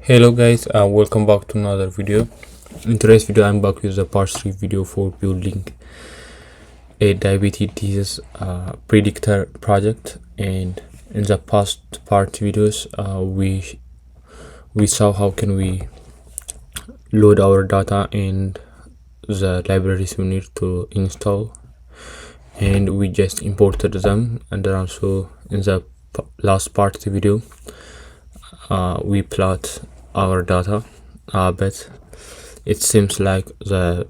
Hello guys, welcome back to another video. In today's video I'm back with the part 3 video for building a diabetes disease predictor project. And in the past part videos we saw how can we load our data and the libraries we need to install, and we just imported them. And then also in the last part video we plot our data, but it seems like the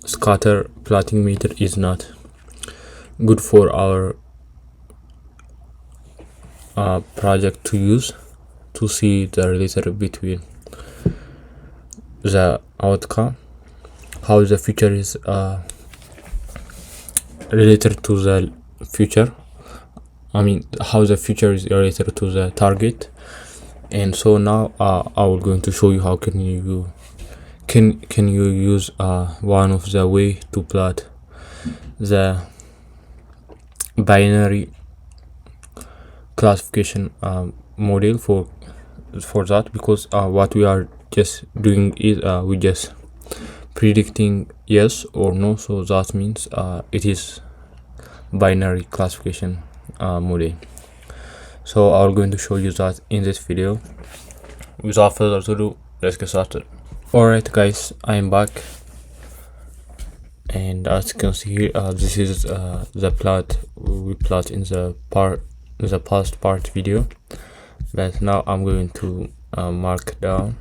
scatter plotting method is not good for our project to use to see the relationship between the outcome, how the future is related to the future. How the future is related to the target. And so now I will going to show you how can you use one of the way to plot the binary classification model for that, because what we are just doing is we just predicting yes or no, so that means it is binary classification model. So I'm going to show you that in this video. Without further ado, let's get started. Alright guys, I am back, and as you can see here, this is the plot we plot in the past part video, but now I'm going to mark down,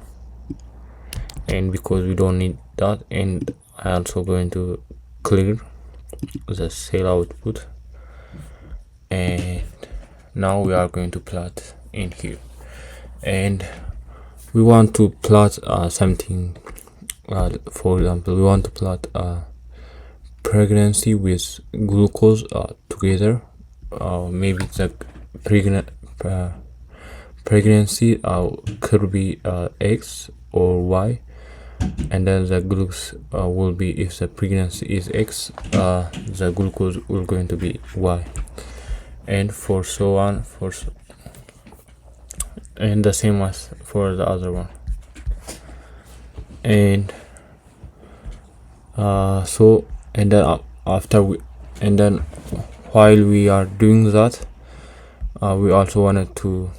and because we don't need that, and I'm also going to clear the cell output, and now we are going to plot in here. And we want to plot something, for example, we want to plot pregnancy with glucose together. Maybe the pregnancy could be X or Y, and then the glucose will be, if the pregnancy is X, the glucose will going to be Y, and for so on, and the same as for the other one. And so, and then while we are doing that, we also wanted to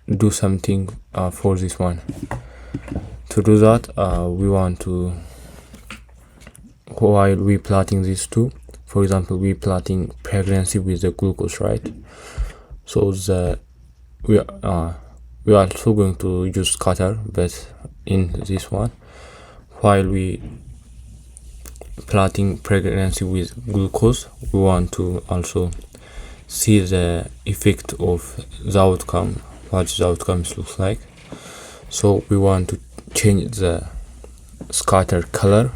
do something for this one. To do that, we want to, while we plotting these two, for example, we plotting pregnancy with the glucose, right? So we are also going to use scatter, but in this one, while we plotting pregnancy with glucose, we want to also see the effect of the outcome, what the outcomes looks like. So we want to change the scatter color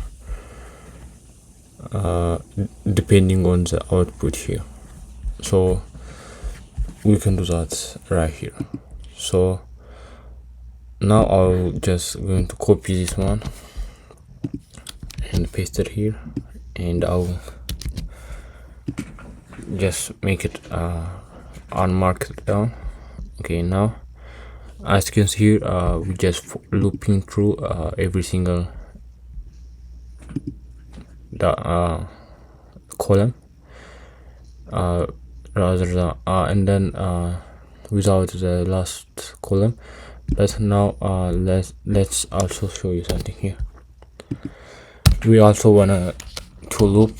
depending on the output here. So we can do that right here. So now I'll just going to copy this one and paste it here, and I'll just make it unmarked down. Okay, now as you can see here, we just looping through every single column rather than and then without the last column. But now let's also show you something here. We also wanna to loop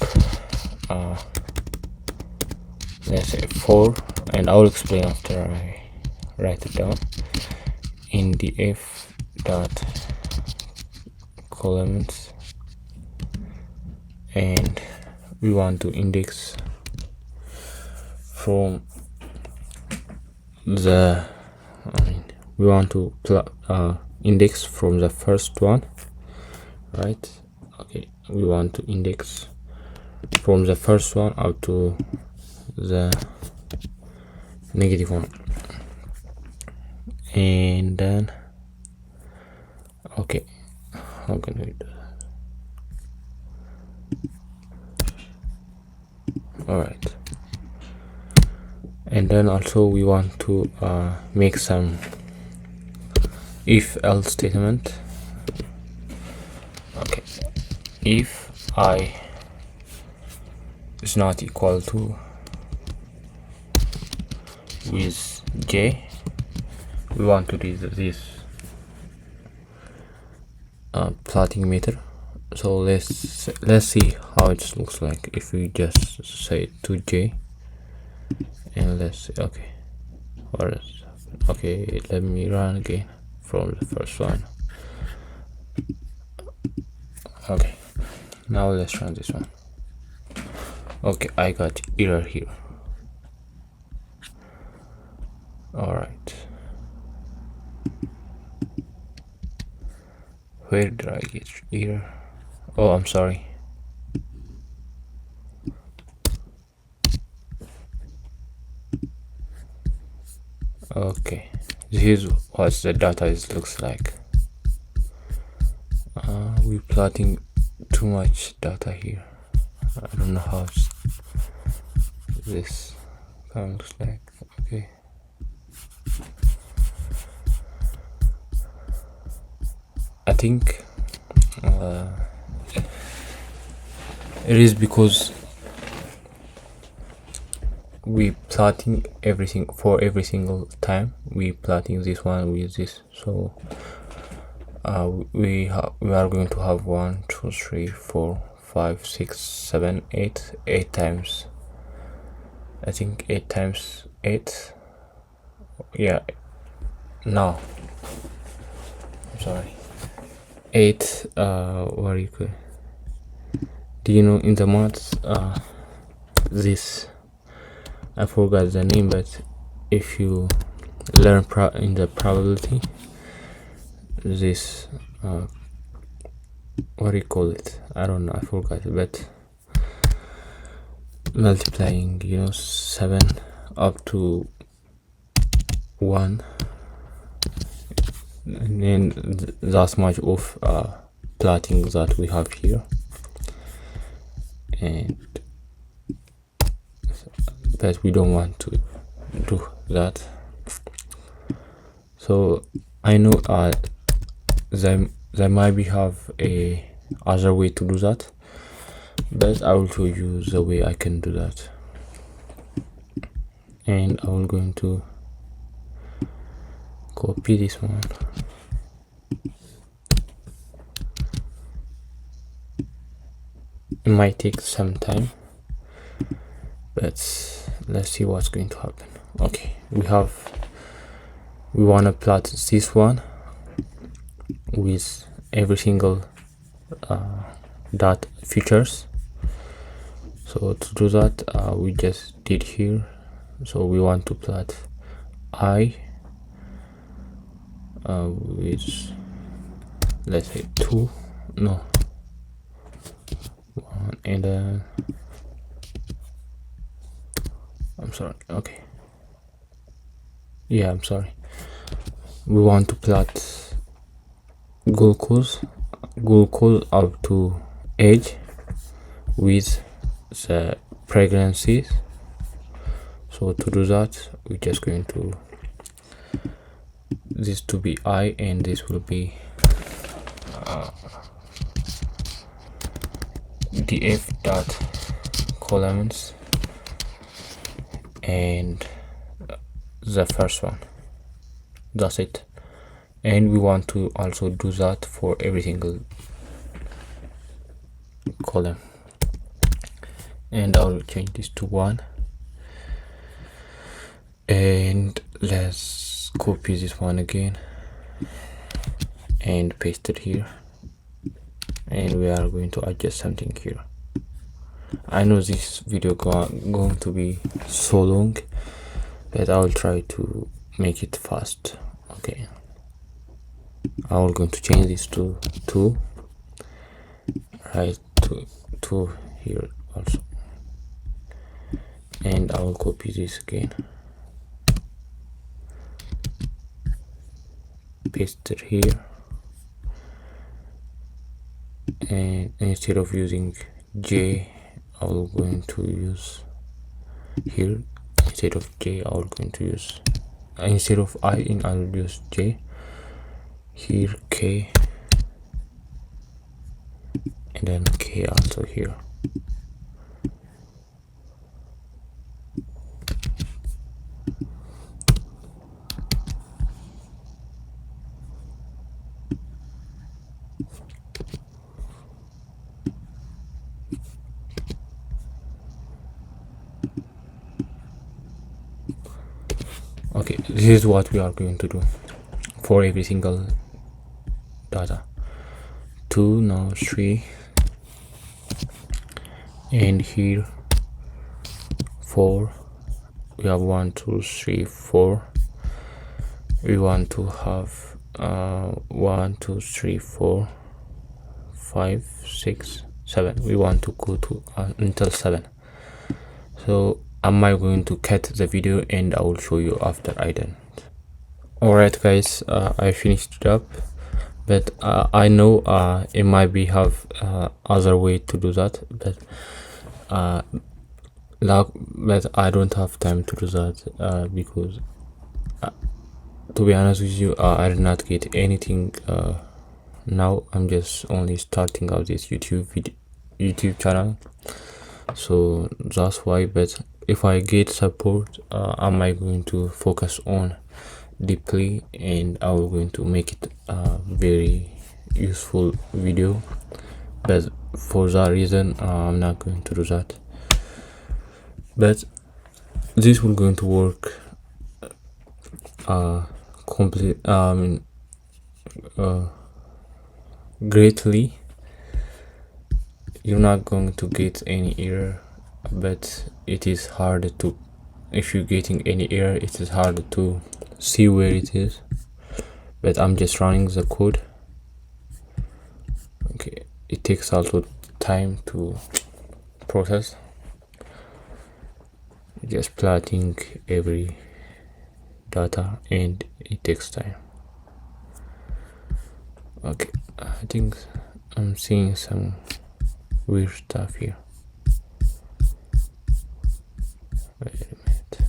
let's say 4, and I will explain after I write it down in the f dot columns, and we want to index from the we want to index from the first one, right? Okay, we want to index from the first one up to the negative one, and then okay, how can we do that? All right, And then also we want to make some if else statement. Okay, if I is not equal to with j, we want to do this plotting meter. So let's see how it looks like if we just say to j, and let's see. Okay, okay, let me run again from the first one. Okay, now let's run this one. Okay, I got error here. All right, where did I get error? Oh, I'm sorry. Okay, this is what the data looks like. We're plotting too much data here. I don't know how this kind of looks like. Okay, I think it is because we plotting everything for every single time. We plotting this one with this, so we are going to have 1 2 3 4 5 6 7 8 times. I think 8 times 8. Yeah, no, I'm sorry, 8 what do you call, do you know in the maths this, I forgot the name, but if you learn in the probability, this what do you call it, I don't know, I forgot, but multiplying, 7 up to 1, and then that much of plotting that we have here. And but we don't want to do that, so I know there might be have a other way to do that, but I will show you the way I can do that. And I'm going to copy this one, it might take some time, but let's see what's going to happen. Okay, we want to plot this one with every single dot features. So to do that, we just did here. So we want to plot I with, let's say 2, no, 1, and then I'm sorry, okay, yeah, I'm sorry, we want to plot glucose up to age with the pregnancies. So to do that, we're just going to this to be I, and this will be df dot columns, and the first one, that's it. And we want to also do that for every single column, and I'll change this to 1, and let's copy this one again and paste it here, and we are going to adjust something here. I know this video going to be so long, but I will try to make it fast. Okay, I will going to change this to 2, right, to 2 here also, and I will copy this again, paste it here, and instead of using j, I will going to use here instead of j I will going to use instead of I in I will use j. Here k, and then k also here. Okay, this is what we are going to do for every single data. 2, now 3, and here 4. We have 1 2 3 4. We want to have 1 2 3 4 5 6 7. We want to go to until 7. So am I going to cut the video and I will show you after I done it. Alright guys, I finished it up, but I know it might be have other way to do that, but I don't have time to do that because to be honest with you, I did not get anything. Now I'm just only starting out this YouTube channel, so that's why. But if I get support, am I going to focus on deeply, and I will going to make it a very useful video. But for that reason, I'm not going to do that. But this will going to work greatly. You're not going to get any error, but it is hard to, if you're getting any error, it is hard to see where it is. But I'm just running the code. Okay, it takes also time to process, just plotting every data, and it takes time. Okay, I think I'm seeing some weird stuff here. Wait a minute,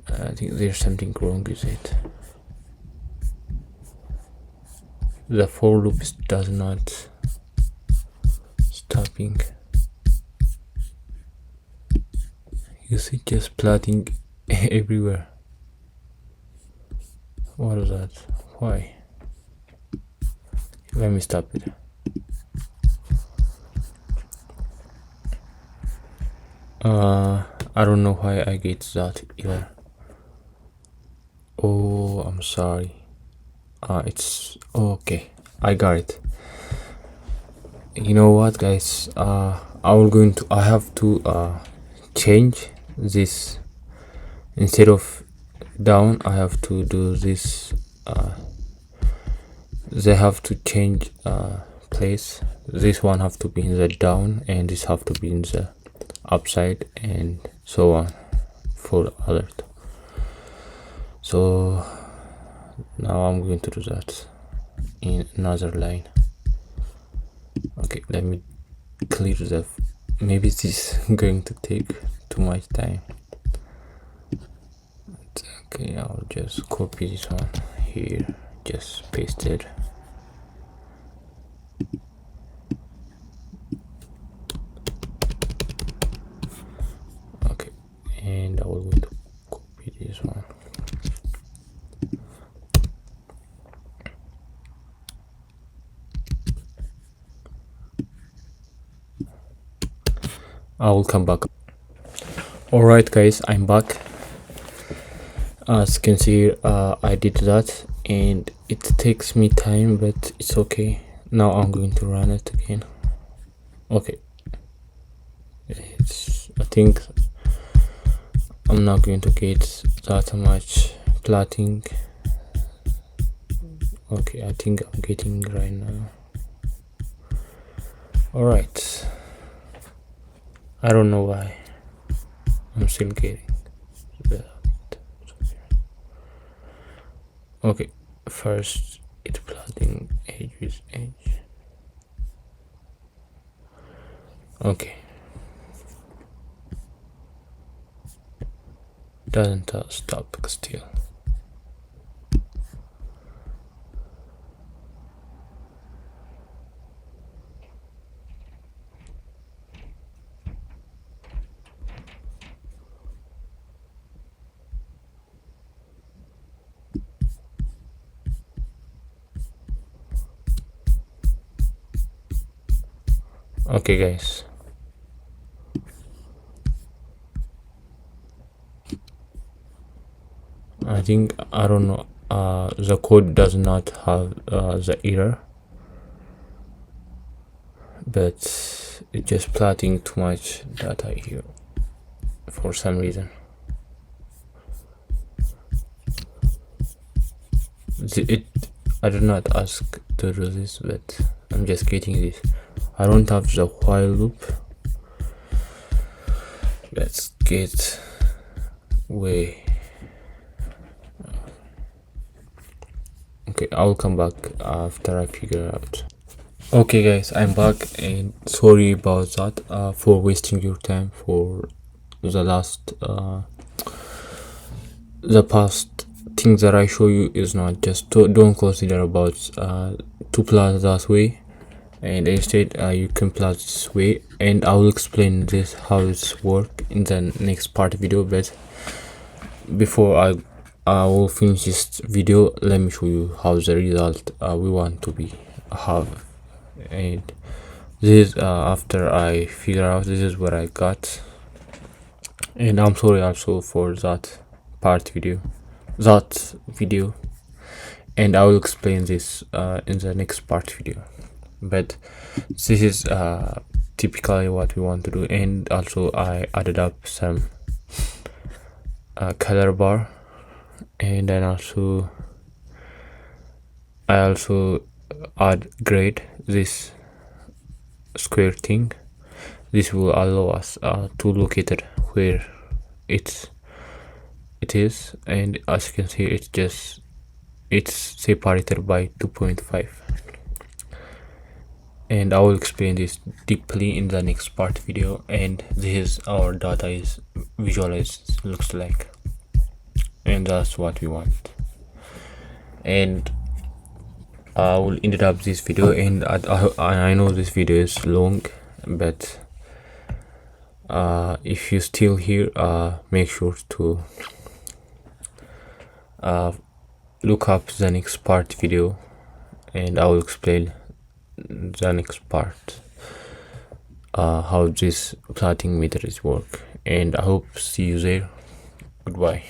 I think there's something wrong with it. The for loop does not stopping. You see, just plotting everywhere. What is that? Why? Let me stop it. I don't know why I get that error. Oh, I'm sorry. It's okay. I got it. You know what, guys? I have to change this. Instead of down, I have to do this. They have to change place. This one have to be in the down, and this have to be in the upside, and so on for other. So now I'm going to do that in another line. Okay, let me clear the, maybe this is going to take too much time. Okay, I'll just copy this one here, just paste it. Okay, and I will going to copy this one. I will come back. Alright guys, I'm back. As you can see, I did that, and it takes me time, but it's okay. Now I'm going to run it again. Okay, I think I'm not going to get that much plotting. Okay, I think I'm getting right now. Alright, I don't know why I'm still getting that. Okay, first it's plotting edge with edge. Okay, doesn't stop still. Okay guys, I think, I don't know, the code does not have the error, but it's just plotting too much data here for some reason. I did not ask to do this, but I'm just getting this. I don't have the while loop. Let's get way. Okay, I'll come back after I figure out. Okay guys, I'm back, and sorry about that, for wasting your time for the last the past things that I show you is not just don't consider about to plot that way, and instead you can plot this way, and I will explain this how it's work in the next part video. But before I will finish this video, let me show you how the result we want to be have. And this is after I figure out, this is what I got. And I'm sorry also for that video, and I will explain this in the next part video. But this is typically what we want to do. And also I added up some color bar, and then I also add grade this square thing. This will allow us to locate it where it is, and as you can see, it's separated by 2.5, and I will explain this deeply in the next part video. And this is our data is visualized looks like, and that's what we want. And I will end up this video, and I know this video is long, but if you're still here, make sure to look up the next part video, and I will explain the next part how this plotting methods work. And I hope see you there. Goodbye.